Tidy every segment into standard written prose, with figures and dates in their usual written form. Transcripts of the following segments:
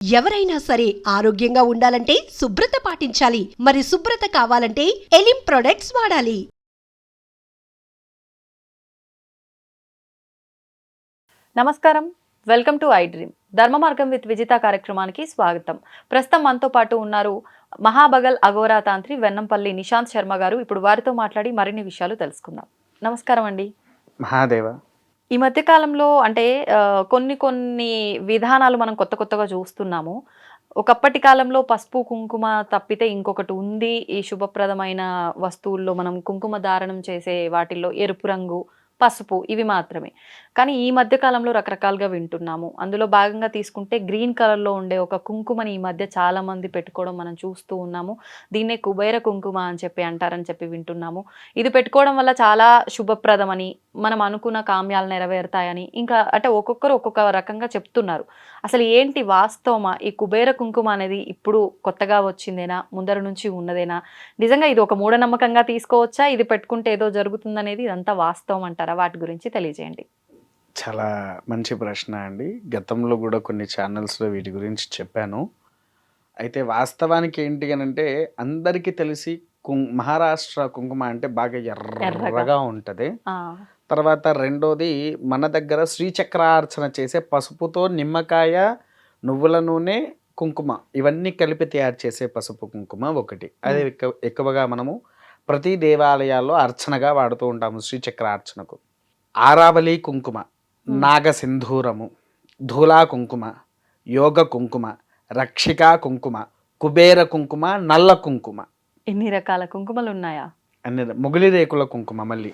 ఎవరైనా సరే ఆరోగ్యంగా ఉండాలంటే శుభ్రత పాటించాలి. మరి శుభ్రత కావాలంటే ఎలిం ప్రొడక్ట్స్ వాడాలి. నమస్కారం, వెల్కమ్ టు ఐ డ్రీమ్. ధర్మ మార్గం విత్ విజిత కార్యక్రమానికి స్వాగతం. ప్రస్తుతం మనతో పాటు ఉన్నారు మహాబగల్ అఘోరా తాంత్రి వెన్నంపల్లి నిశాంత్ శర్మ గారు. ఇప్పుడు వారితో మాట్లాడి మరిన్ని విషయాలు తెలుసుకుందాం. నమస్కారం అండి. మహాదేవ. ఈ మధ్య కాలంలో అంటే కొన్ని విధానాలు మనం కొత్తగా చూస్తున్నాము. ఒకప్పటి కాలంలో పసుపు కుంకుమ తప్పితే ఇంకొకటి ఉంది. ఈ శుభప్రదమైన వస్తువుల్లో మనం కుంకుమ ధారణం చేసే వాటిల్లో ఎరుపు రంగు, పసుపు ఇవి మాత్రమే. కానీ ఈ మధ్య కాలంలో రకరకాలుగా వింటున్నాము. అందులో భాగంగా తీసుకుంటే గ్రీన్ కలర్లో ఉండే ఒక కుంకుమని ఈ మధ్య చాలా మంది పెట్టుకోవడం మనం చూస్తూ ఉన్నాము. దీన్నే కుబేర కుంకుమ అని చెప్పి అంటారని చెప్పి వింటున్నాము. ఇది పెట్టుకోవడం వల్ల చాలా శుభప్రదమని, మనం అనుకున్న కామ్యాలు నెరవేరుతాయని, ఇంకా అంటే ఒక్కొక్కరు ఒక్కొక్క రకంగా చెప్తున్నారు. అసలు ఏంటి వాస్తవమా? ఈ కుబేర కుంకుమ అనేది ఇప్పుడు కొత్తగా వచ్చిందేనా, ముందర నుంచి ఉన్నదేనా? నిజంగా ఇది ఒక మూఢనమ్మకంగా తీసుకోవచ్చా? ఇది పెట్టుకుంటే ఏదో జరుగుతుందనేది ఇదంతా వాస్తవం అంటారా? వాటి గురించి తెలియజేయండి. చాలా మంచి ప్రశ్న అండి. గతంలో కూడా కొన్ని ఛానల్స్లో వీటి గురించి చెప్పాను. అయితే వాస్తవానికి ఏంటి అని అంటే, అందరికీ తెలిసి మహారాష్ట్ర కుంకుమ అంటే బాగా ఎర్రగా ఉంటుంది. తర్వాత రెండోది, మన దగ్గర శ్రీచక్రార్చన చేసే పసుపుతో నిమ్మకాయ, నువ్వుల నూనె, కుంకుమ ఇవన్నీ కలిపి తయారు చేసే పసుపు కుంకుమ ఒకటి. అది ఎక్కువగా మనము ప్రతి దేవాలయాల్లో అర్చనగా వాడుతూ ఉంటాము. శ్రీచక్రార్చనకు ఆరావళి కుంకుమ, నాగసింధూరము, ధూలా కుంకుమ, యోగ కుంకుమ, రక్షికా కుంకుమ, కుబేర కుంకుమ, నల్ల కుంకుమ. ఎన్ని రకాల కుంకుమలు ఉన్నాయా? అన్ని మొగిలి రేకుల కుంకుమ. మళ్ళీ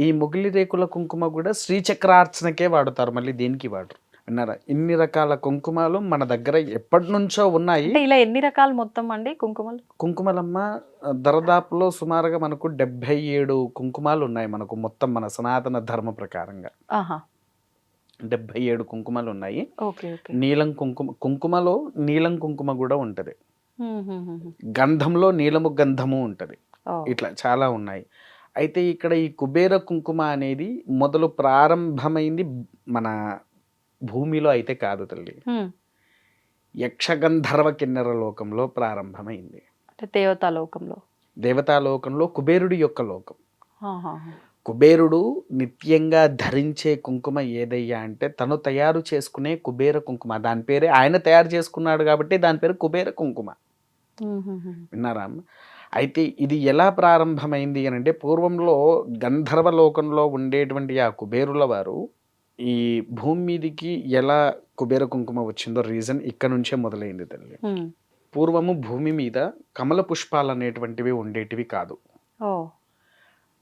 ఈ మొగిలి రేకుల కుంకుమ కూడా శ్రీచక్రార్చనకే వాడుతారు, మళ్ళీ దేనికి వాడరు. విన్నారా? ఇన్ని రకాల కుంకుమలు మన దగ్గర ఎప్పటి నుంచో ఉన్నాయి. ఇలా ఎన్ని రకాలు మొత్తం అండి కుంకుమలు? కుంకుమలమ్మ దరదాపులో సుమారుగా మనకు 77 కుంకుమాలు ఉన్నాయి మనకు మొత్తం మన సనాతన ధర్మ ప్రకారంగా. 77 కుంకుమలు ఉన్నాయి. నీలం కుంకుమలో నీలం కుంకుమ కూడా ఉంటది. గంధంలో నీలము గంధము ఉంటది. ఇట్లా చాలా ఉన్నాయి. అయితే ఇక్కడ ఈ కుబేర కుంకుమ అనేది మొదలు ప్రారంభమైంది మన భూమిలో అయితే కాదు తల్లి, యక్షగంధర్వ కిన్నెర లోకంలో ప్రారంభమైంది. దేవతాలోకంలో కుబేరుడి యొక్క లోకం. కుబేరుడు నిత్యంగా ధరించే కుంకుమ ఏదయ్యా అంటే తను తయారు చేసుకునే కుబేర కుంకుమ. దాని పేరే, ఆయన తయారు చేసుకున్నాడు కాబట్టి దాని పేరు కుబేర కుంకుమ. విన్నారా? అయితే ఇది ఎలా ప్రారంభమైంది అని అంటే, పూర్వంలో గంధర్వ లోకంలో ఉండేటువంటి ఆ కుబేరుల వారు ఈ భూమి మీదికి ఎలా కుబేర కుంకుమ వచ్చిందో రీజన్ ఇక్కడ నుంచే మొదలైంది తల్లి. పూర్వము భూమి మీద కమల పుష్పాలు అనేటువంటివి ఉండేటివి కాదు.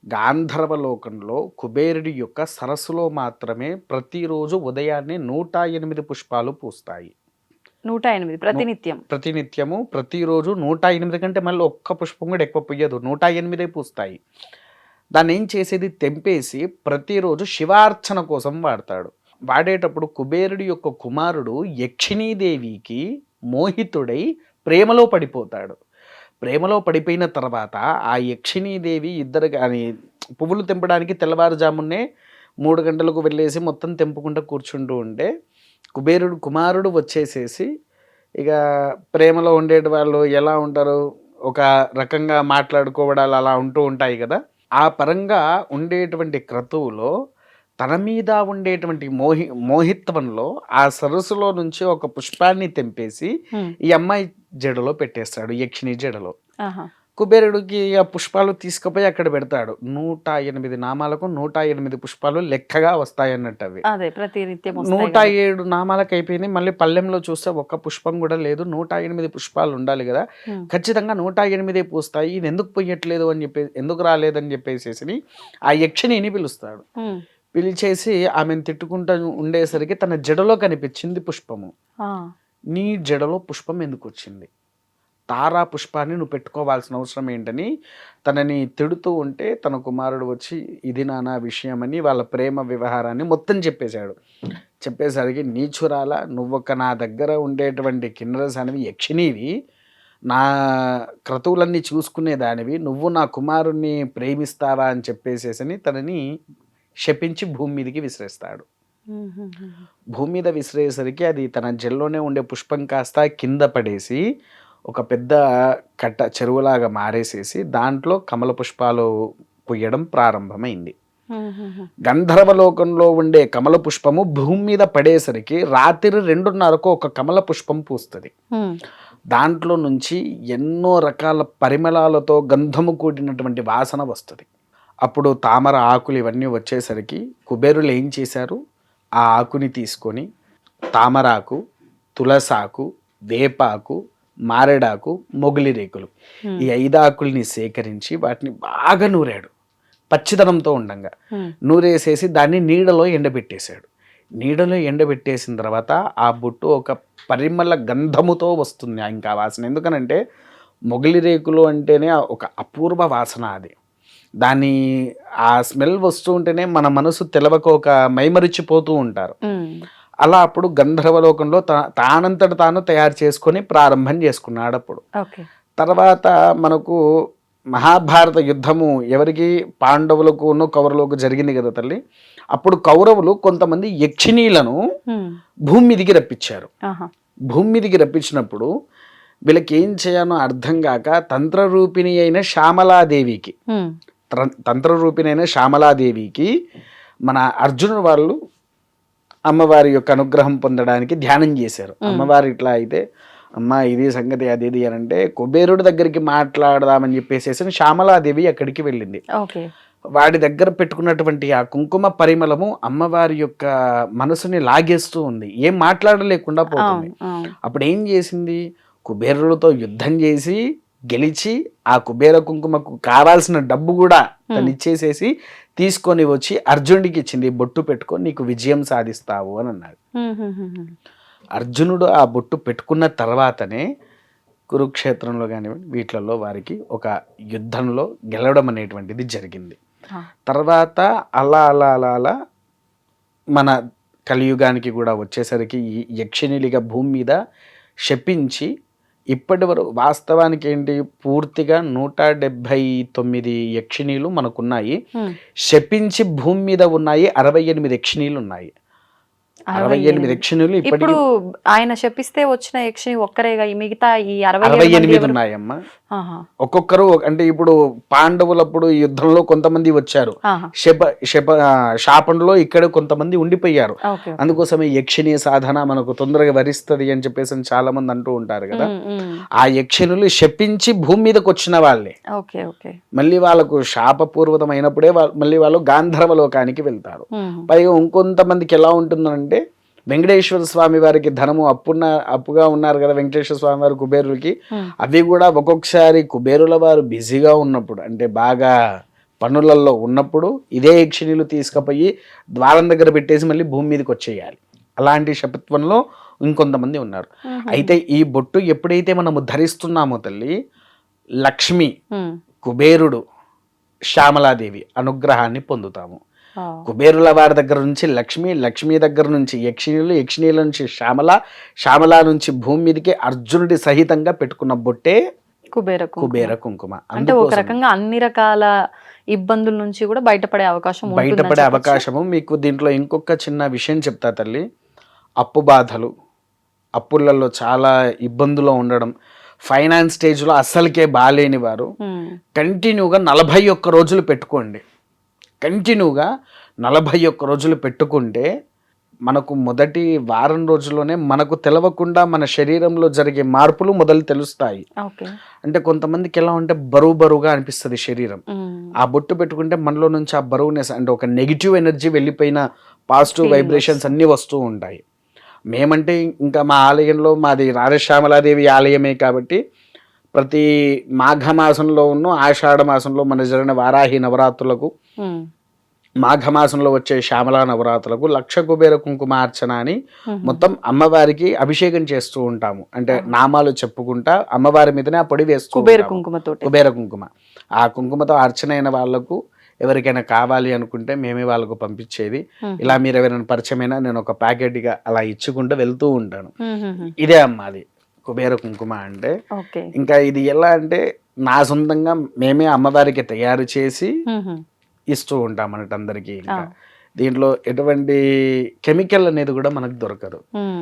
గాంధర్వ లోకంలో కుబేరుడి యొక్క సరస్సులో మాత్రమే ప్రతిరోజు ఉదయాన్నే 108 పుష్పాలు పూస్తాయి. 108 ప్రతినిత్యము ప్రతిరోజు 108 కంటే మళ్ళీ ఒక్క పుష్పం కూడా ఎక్కువ పూయదు, 108 పూస్తాయి. దాన్ని ఏం చేసేది, తెంపేసి ప్రతిరోజు శివార్చన కోసం వాడతాడు. వాడేటప్పుడు కుబేరుడి యొక్క కుమారుడు యక్షిణీదేవికి మోహితుడై ప్రేమలో పడిపోతాడు. ప్రేమలో పడిపోయిన తర్వాత ఆ యక్షిణీదేవి ఇద్దరు కానీ పువ్వులు తెంపడానికి తెల్లవారుజామునే 3 గంటలకు వెళ్ళేసి మొత్తం తెంపుకుంటూ కూర్చుంటూ ఉంటే, కుమారుడు వచ్చేసేసి ఇక ప్రేమలో ఉండే వాళ్ళు ఎలా ఉంటారు, ఒక రకంగా మాట్లాడుకోవడాలు అలా ఉంటూ ఉంటాయి కదా. ఆ పరంగా ఉండేటువంటి క్రతువులో తన మీద ఉండేటువంటి మోహిత్వంలో ఆ సరస్సులో నుంచి ఒక పుష్పాన్ని తెంపేసి ఈ అమ్మాయి జడలో పెట్టేస్తాడు, యక్షిణి జడలో. కుబేరుడికి ఆ పుష్పాలు తీసుకుపోయి అక్కడ పెడతాడు. 108 నామాలకు 108 పుష్పాలు లెక్కగా వస్తాయన్నట్టు. అవి 107 నామాలకు అయిపోయింది. మళ్ళీ పల్లెంలో చూస్తే ఒక్క పుష్పం కూడా లేదు. 108 పుష్పాలు ఉండాలి కదా, ఖచ్చితంగా 108 పూస్తాయి. ఇది ఎందుకు పొయ్యట్లేదు అని చెప్పి, ఎందుకు రాలేదని చెప్పేసి ఆ యక్షిణిని పిలుస్తాడు. పిలిచేసి ఆమెను తిట్టుకుంటూ ఉండేసరికి తన జడలో కనిపించింది పుష్పము. నీ జడలో పుష్పం ఎందుకు వచ్చింది? తారా పుష్పాన్ని నువ్వు పెట్టుకోవాల్సిన అవసరం ఏంటని తనని తిడుతూ ఉంటే, తన కుమారుడు వచ్చి ఇది నానా విషయం అని వాళ్ళ ప్రేమ వ్యవహారాన్ని మొత్తం చెప్పేశాడు. చెప్పేసరికి, నీచురాల, నువ్వొక్క నా దగ్గర ఉండేటువంటి కిన్నెరస్ అనేవి యక్షిణివి, నా క్రతువులన్నీ చూసుకునేదానివి, నువ్వు నా కుమారుణ్ణి ప్రేమిస్తావా అని చెప్పేసేసని తనని శపించి భూమి మీదకి విసిరేస్తాడు. భూమి మీద విసిరేసరికి అది తన జెల్లోనే ఉండే పుష్పం కాస్త కింద పడేసి ఒక పెద్ద కట్ట చెరువులాగా మారేసేసి దాంట్లో కమల పుష్పాలు పూయడం ప్రారంభమైంది. గంధర్వలోకంలో ఉండే కమల పుష్పము భూమి మీద పడేసరికి రాత్రి 2:30కు ఒక కమల పుష్పం పూస్తుంది. దాంట్లో నుంచి ఎన్నో రకాల పరిమళాలతో గంధము కూడినటువంటి వాసన వస్తుంది. అప్పుడు తామర ఆకులు ఇవన్నీ వచ్చేసరికి కుబేరులు ఏం చేశారు, ఆ ఆకుని తీసుకొని తామరాకు, తులసాకు, వేపాకు, మారేడాకు, మొగిలి రేకులు ఈ 5 ఆకుల్ని సేకరించి వాటిని బాగా నూరాడు. పచ్చిదనంతో ఉండంగా నూరేసేసి దాన్ని నీడలో ఎండబెట్టేశాడు. నీడలో ఎండబెట్టేసిన తర్వాత ఆ బొట్టు ఒక పరిమళ గంధముతో వస్తుంది ఇంకా వాసన. ఎందుకనంటే మొగిలి రేకులు అంటేనే ఒక అపూర్వ వాసన. అది దాని ఆ స్మెల్ వస్తూ ఉంటేనే మన మనసు తెలవక ఒక మైమరిచిపోతూ ఉంటారు. అలా అప్పుడు గంధర్వలోకంలో తానంతట తాను తయారు చేసుకొని ప్రారంభం చేసుకున్నాడు. అప్పుడు తర్వాత మనకు మహాభారత యుద్ధము ఎవరికి, పాండవులకు కౌరవులకు జరిగింది కదా తల్లి. అప్పుడు కౌరవులు కొంతమంది యక్షిణీలను భూమి మీదికి రప్పించారు. భూమి మీదికి రప్పించినప్పుడు వీళ్ళకి ఏం చేయాలో అర్థం కాక తంత్రరూపిణి అయిన శ్యామలాదేవికి మన అర్జునుడు వాళ్ళు అమ్మవారి యొక్క అనుగ్రహం పొందడానికి ధ్యానం చేశారు. అమ్మవారు ఇట్లా అయితే అమ్మ ఇది సంగతి అది ఇది అని అంటే కుబేరుడి దగ్గరికి మాట్లాడదామని చెప్పేసి శ్యామలాదేవి అక్కడికి వెళ్ళింది. వాడి దగ్గర పెట్టుకున్నటువంటి ఆ కుంకుమ పరిమళము అమ్మవారి యొక్క మనసుని లాగేస్తూ ఉంది, ఏం మాట్లాడలేకుండా పోతుంది. అప్పుడు ఏం చేసింది, కుబేరులతో యుద్ధం చేసి గెలిచి ఆ కుబేర కుంకుమకు కావాల్సిన డబ్బు కూడా తను ఇచ్చేసేసి తీసుకొని వచ్చి అర్జునుడికి ఇచ్చింది. బొట్టు పెట్టుకొని నీకు విజయం సాధిస్తావు అని అన్నాడు. అర్జునుడు ఆ బొట్టు పెట్టుకున్న తర్వాతనే కురుక్షేత్రంలో కానివ్వండి వీటిలలో వారికి ఒక యుద్ధంలో గెలవడం అనేటువంటిది జరిగింది. తర్వాత అలా అలా అలా అలా మన కలియుగానికి కూడా వచ్చేసరికి ఈ యక్షిణీలిగా భూమి మీద శపించి ఇప్పటి వరకు వాస్తవానికి ఏంటి పూర్తిగా 179 యక్షిణీలు మనకున్నాయి. శపించి భూమి మీద ఉన్నాయి 68 యక్షిణీలు ఉన్నాయి. 68 యక్షిణులు ఇప్పుడు ఆయన శపిస్తే వచ్చిన యక్షిని ఒక్కరేగా, మిగతా ఈ 68 ఉన్నాయమ్మా. ఒక్కొక్కరు అంటే ఇప్పుడు పాండవులప్పుడు యుద్ధంలో కొంతమంది వచ్చారు, శాపంలో ఇక్కడ కొంతమంది ఉండిపోయారు. అందుకోసమే యక్షిణి సాధన మనకు తొందరగా వరిస్తుంది అని చెప్పేసి చాలా మంది అంటూ ఉంటారు కదా. ఆ యక్షిణులు శపించి భూమి మీదకి వచ్చిన వాళ్ళే. మళ్ళీ వాళ్ళకు శాపపూర్వకమైనప్పుడే మళ్ళీ వాళ్ళు గాంధర్వలోకానికి వెళ్తారు. పైగా ఇంకొంతమందికి ఎలా ఉంటుందంటే వెంకటేశ్వర స్వామి వారికి ధనము అప్పుగా ఉన్నారు కదా వెంకటేశ్వర స్వామి వారి కుబేరులకి, అవి కూడా ఒక్కొక్కసారి కుబేరుల వారు బిజీగా ఉన్నప్పుడు అంటే బాగా పనులలో ఉన్నప్పుడు ఇదే యక్షిణీలు తీసుకుపోయి ద్వారం దగ్గర పెట్టేసి మళ్ళీ భూమి మీదకి వచ్చేయాలి. అలాంటి శపత్వంలో ఇంకొంతమంది ఉన్నారు. అయితే ఈ బొట్టు ఎప్పుడైతే మనము ధరిస్తున్నామో తల్లి, లక్ష్మి, కుబేరుడు, శ్యామలాదేవి అనుగ్రహాన్ని పొందుతాము. కుబేరుల వారి దగ్గర నుంచి లక్ష్మి, లక్ష్మి దగ్గర నుంచి యక్షిణీలు, యక్షిణీల నుంచి శ్యామల నుంచి భూమి మీదకి అర్జునుడి సహితంగా పెట్టుకున్న బొట్టే కుబేర కుంకుమ. అంటే ఒక రకంగా అన్ని రకాల ఇబ్బందుల నుంచి కూడా బయటపడే అవకాశము మీకు. దీంట్లో ఇంకొక చిన్న విషయం చెప్తా తల్లి. అప్పు బాధలు, అప్పులలో చాలా ఇబ్బందులో ఉండడం, ఫైనాన్స్ స్టేజ్లో అస్సలకే బాలేని వారు కంటిన్యూగా 41 రోజులు పెట్టుకోండి. కంటిన్యూగా 41 రోజులు పెట్టుకుంటే మనకు మొదటి వారం రోజుల్లోనే మనకు తెలవకుండా మన శరీరంలో జరిగే మార్పులు మొదలు తెలుస్తాయి. అంటే కొంతమందికి ఎలా ఉంటే బరువుగా అనిపిస్తుంది శరీరం. ఆ బొట్టు పెట్టుకుంటే మనలో నుంచి ఆ బరువునెస్ అంటే ఒక నెగిటివ్ ఎనర్జీ వెళ్ళిపోయిన పాజిటివ్ వైబ్రేషన్స్ అన్నీ వస్తూ ఉంటాయి. మేమంటే ఇంకా మా ఆలయంలో మాది రాజశ్యామలాదేవి ఆలయమే కాబట్టి ప్రతి మాఘమాసంలో ఆషాఢ మాసంలో మన జరిగిన వారాహి నవరాత్రులకు, మాఘమాసంలో వచ్చే శ్యామలా నవరాత్రులకు 1,00,000 కుబేర కుంకుమార్చన అని మొత్తం అమ్మవారికి అభిషేకం చేస్తూ ఉంటాము. అంటే నామాలు చెప్పుకుంటా అమ్మవారి మీదనే ఆ పొడి వేస్తూ కుబేర కుంకుమ. ఆ కుంకుమతో అర్చన అయిన వాళ్లకు ఎవరికైనా కావాలి అనుకుంటే మేమే వాళ్ళకు పంపించేది. ఇలా మీరు ఎవరైనా పరిచయమైనా నేను ఒక ప్యాకెట్గా అలా ఇచ్చుకుంటూ వెళ్తూ ఉంటాను. ఇదే అమ్మ అది కుబేర కుంకుమ అంటే. ఇంకా ఇది ఎలా అంటే నా సొంతంగా మేమే అమ్మవారికి తయారు చేసి ఇస్తూ ఉంటాం అన్నట్టు అందరికీ. ఇంకా దీంట్లో ఎటువంటి కెమికల్ అనేది కూడా మనకు దొరకదు.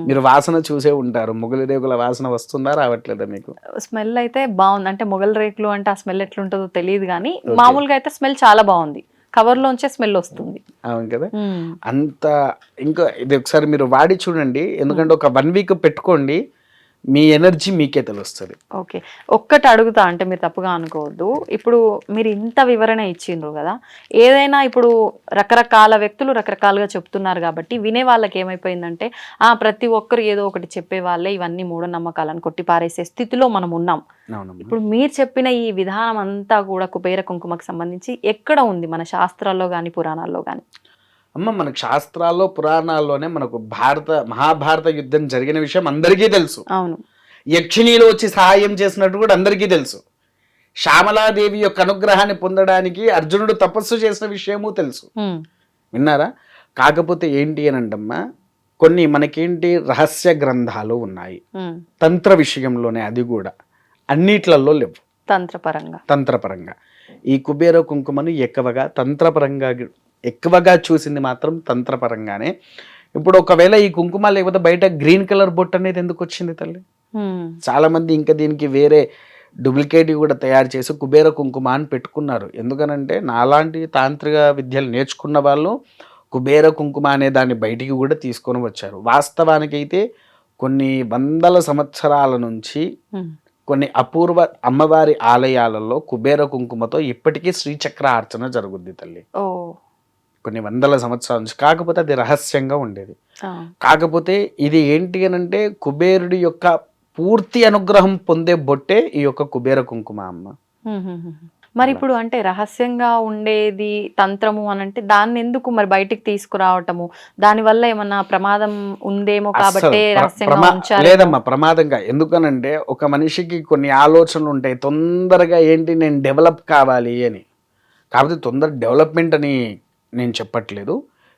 మీరు వాసన చూసే ఉంటారు, మొగలి రేకుల వాసన వస్తుందా రావట్లేదా మీకు? స్మెల్ అయితే బాగుంది. అంటే మొగల్ రేకులు అంటే ఆ స్మెల్ ఎట్లుంటుందో తెలియదు కానీ మామూలుగా అయితే స్మెల్ చాలా బాగుంది. కవర్ లోంచే స్మెల్ వస్తుంది. అవును కదా. అంత ఇంకా ఇది ఒకసారి మీరు వాడి చూడండి, ఎందుకంటే ఒక 1 వీక్ పెట్టుకోండి, మీ ఎనర్జీ మీకే తెలుస్తుంది. ఓకే, ఒక్కటి అడుగుతా, అంటే మీరు తప్పుగా అనుకోవద్దు. ఇప్పుడు మీరు ఇంత వివరణ ఇచ్చిండ్రు కదా, ఏదైనా ఇప్పుడు రకరకాల వ్యక్తులు రకరకాలుగా చెప్తున్నారు కాబట్టి వినే వాళ్ళకి ఏమైపోయిందంటే ప్రతి ఒక్కరు ఏదో ఒకటి చెప్పే వాళ్ళే ఇవన్నీ మూఢనమ్మకాలను కొట్టి పారేసే స్థితిలో మనం ఉన్నాం. ఇప్పుడు మీరు చెప్పిన ఈ విధానం అంతా కూడా కుబేర కుంకుమకు సంబంధించి ఎక్కడ ఉంది? మన శాస్త్రాల్లో కానీ పురాణాల్లో కానీ? అమ్మ, మనకు శాస్త్రాల్లో పురాణాల్లోనే మనకు మహాభారత యుద్ధం జరిగిన విషయం అందరికీ తెలుసు. అవును. యక్షిణీలు వచ్చి సహాయం చేసినట్టు కూడా అందరికీ తెలుసు. శ్యామలాదేవి యొక్క అనుగ్రహాన్ని పొందడానికి అర్జునుడు తపస్సు చేసిన విషయము తెలుసు. విన్నారా? కాకపోతే ఏంటి అని అంటమ్మా, కొన్ని మనకేంటి రహస్య గ్రంథాలు ఉన్నాయి తంత్ర విషయంలోనే, అది కూడా అన్నిట్లలో లేవు. తంత్రపరంగా ఈ కుబేర కుంకుమను ఎక్కువగా చూసింది మాత్రం తంత్రపరంగానే. ఇప్పుడు ఒకవేళ ఈ కుంకుమ లేకపోతే బయట గ్రీన్ కలర్ బొట్టు అనేది ఎందుకు వచ్చింది తల్లి? చాలా మంది ఇంకా దీనికి వేరే డూప్లికేట్ కూడా తయారు చేసి కుబేర కుంకుమ అని పెట్టుకున్నారు. ఎందుకనంటే నాలాంటి తాంత్రిక విద్యలు నేర్చుకున్న వాళ్ళు కుబేర కుంకుమ అనే దాన్ని బయటికి కూడా తీసుకొని వచ్చారు. వాస్తవానికైతే కొన్ని వందల సంవత్సరాల నుంచి కొన్ని అపూర్వ అమ్మవారి ఆలయాలలో కుబేర కుంకుమతో ఇప్పటికీ శ్రీచక్ర అర్చన జరుగుద్ది తల్లి. కొన్ని వందల సంవత్సరాల నుంచి. కాకపోతే అది రహస్యంగా ఉండేది. కాకపోతే ఇది ఏంటి అని అంటే కుబేరుడి యొక్క పూర్తి అనుగ్రహం పొందే బొట్టే ఈ యొక్క కుబేర కుంకుమ అమ్మ. మరి ఇప్పుడు అంటే రహస్యంగా ఉండేది తంత్రము అని అంటే దాన్ని ఎందుకు మరి బయటికి తీసుకురావటము? దాని వల్ల ఏమన్నా ప్రమాదం ఉందేమో కాబట్టి రహస్యంగా ఉంచారు? లేదమ్మా, ప్రమాదంగా ఎందుకనంటే ఒక మనిషికి కొన్ని ఆలోచనలు ఉంటాయి, తొందరగా ఏంటి నేను డెవలప్ కావాలి అని. కాకపోతే తొందర డెవలప్మెంట్ అని నేను చెప్పట్లేదు.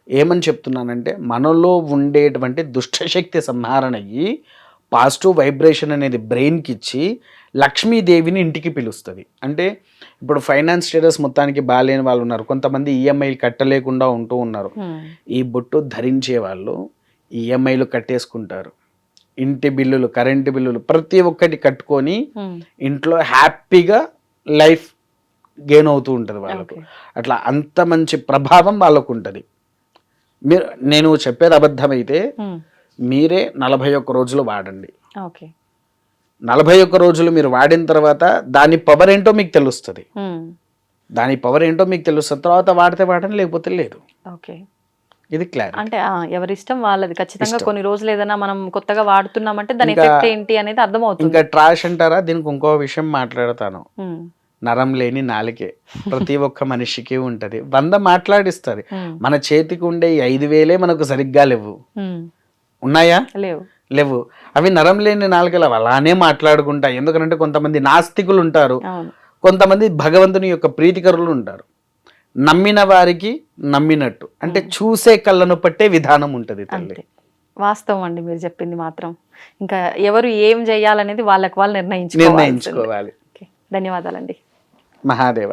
ఏమని చెప్తున్నానంటే మనలో ఉండేటువంటి దుష్టశక్తి సంహారణ అయ్యి పాజిటివ్ వైబ్రేషన్ అనేది బ్రెయిన్కి ఇచ్చి లక్ష్మీదేవిని ఇంటికి పిలుస్తుంది. అంటే ఇప్పుడు ఫైనాన్స్ స్టేటస్ మొత్తానికి బాగాలేని వాళ్ళు ఉన్నారు, కొంతమంది ఈఎంఐలు కట్టలేకుండా ఉంటూ ఉన్నారు. ఈ బొట్టు ధరించే వాళ్ళు ఈఎంఐలు కట్టేసుకుంటారు, ఇంటి బిల్లులు, కరెంటు బిల్లులు ప్రతి ఒక్కటి కట్టుకొని ఇంట్లో హ్యాపీగా లైఫ్ గెయిన్ అవుతూ ఉంటుంది వాళ్ళకు. అట్లా అంత మంచి ప్రభావం వాళ్ళకు ఉంటుంది. నేను చెప్పేది అబద్ధమైతే మీరే 41 రోజులు వాడండి. 41 రోజులు మీరు వాడిన తర్వాత దాని పవర్ ఏంటో మీకు తెలుస్తుంది. తర్వాత వాడితే వాడండి, లేకపోతే లేదు. ఇది క్లియర్. అంటే ఎవరిష్టం వాళ్ళది. ఖచ్చితంగా కొన్ని రోజులు ఏదైనా మనం కొత్తగా వాడుతున్నామంటే దాని ఎఫెక్ట్ ఏంటి అనేది అర్థమవుతుంది. ఇంకా ట్రాష్ అంటారా, దీనికి ఇంకో విషయం మాట్లాడతాను. నరం లేని నాలికే ప్రతి ఒక్క మనిషికి ఉంటది, 100 మాట్లాడిస్తుంది. మన చేతికి ఉండే 5,000 మనకు సరిగ్గా లేవు. ఉన్నాయా? లేవు. అవి నరం లేని నాలుకలు అలానే మాట్లాడుకుంటాయి. ఎందుకంటే కొంతమంది నాస్తికులు ఉంటారు, కొంతమంది భగవంతుని యొక్క ప్రీతికరులు ఉంటారు. నమ్మిన వారికి నమ్మినట్టు, అంటే చూసే కళ్ళను పట్టే విధానం ఉంటుంది తల్లి. వాస్తవం అండి మీరు చెప్పింది మాత్రం. ఇంకా ఎవరు ఏం చేయాలనేది వాళ్ళకి వాళ్ళు నిర్ణయించుకోవాలి. ధన్యవాదాలండి. ధన్యవాదాలండి. మహాదేవ.